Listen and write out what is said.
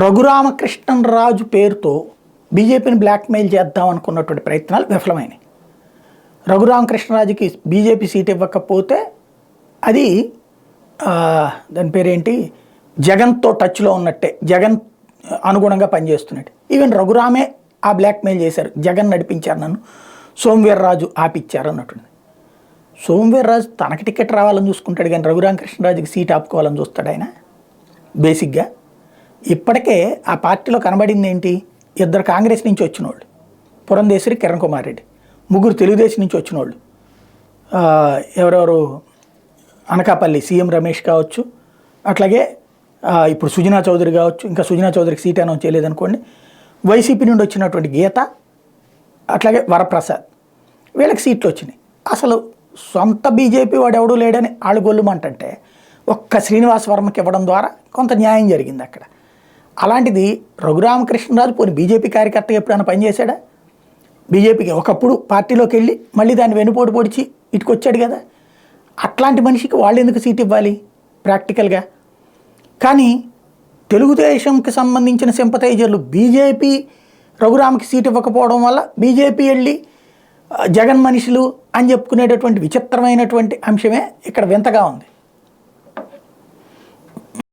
రఘురామకృష్ణరాజు పేరుతో బీజేపీని బ్లాక్మెయిల్ చేద్దాం అనుకున్నటువంటి ప్రయత్నాలు విఫలమైనాయి. రఘురామకృష్ణరాజుకి బీజేపీ సీట్ ఇవ్వకపోతే అది దాని పేరేంటి, జగన్తో టచ్లో ఉన్నట్టే, జగన్ అనుగుణంగా పనిచేస్తున్నట్టు. ఈవెన్ రఘురామే ఆ బ్లాక్మెయిల్ చేశారు, జగన్ నడిపించారు నన్ను, సోమవీర్రాజు ఆపిచ్చారు అన్నట్టుంది. సోమవీర్రాజు తనకి టికెట్ రావాలని చూసుకుంటాడు కానీ రఘురామకృష్ణరాజుకి సీట్ ఆపుకోవాలని చూస్తాడు ఆయన. బేసిక్గా ఇప్పటికే ఆ పార్టీలో కనబడింది ఏంటి, ఇద్దరు కాంగ్రెస్ నుంచి వచ్చిన వాళ్ళు, పురంధేశ్వరి, కిరణ్ కుమార్ రెడ్డి, ముగ్గురు తెలుగుదేశం నుంచి వచ్చిన వాళ్ళు, ఎవరెవరు అనకాపల్లి సీఎం రమేష్ కావచ్చు, అట్లాగే ఇప్పుడు సుజనా చౌదరి కావచ్చు, ఇంకా సుజనా చౌదరికి సీట్ అనౌన్స్ చేయలేదనుకోండి, వైసీపీ నుండి వచ్చినటువంటి గీత, అట్లాగే వరప్రసాద్, వీళ్ళకి సీట్లు వచ్చినాయి. అసలు సొంత బీజేపీ వాడు ఎవడూ లేడని వాళ్ళు గొల్లుమంటే ఒక్క శ్రీనివాస్ వర్మకి ఇవ్వడం ద్వారా కొంత న్యాయం జరిగింది అక్కడ. అలాంటిది రఘురామకృష్ణరాజు పోనీ బీజేపీ కార్యకర్తగా ఎప్పుడైనా పనిచేశాడా? బీజేపీకి ఒకప్పుడు పార్టీలోకి వెళ్ళి మళ్ళీ దాన్ని వెనుపోటు పొడిచి ఇటుకొచ్చాడు కదా. అట్లాంటి మనిషికి వాళ్ళు ఎందుకు సీట్ ఇవ్వాలి ప్రాక్టికల్గా? కానీ తెలుగుదేశంకి సంబంధించిన సింపథైజర్లు బీజేపీ రఘురామ్కి సీట్ ఇవ్వకపోవడం వల్ల బీజేపీ వెళ్ళి జగన్ మనుషులు అని చెప్పుకునేటటువంటి విచిత్రమైనటువంటి అంశమే ఇక్కడ వింతగా ఉంది.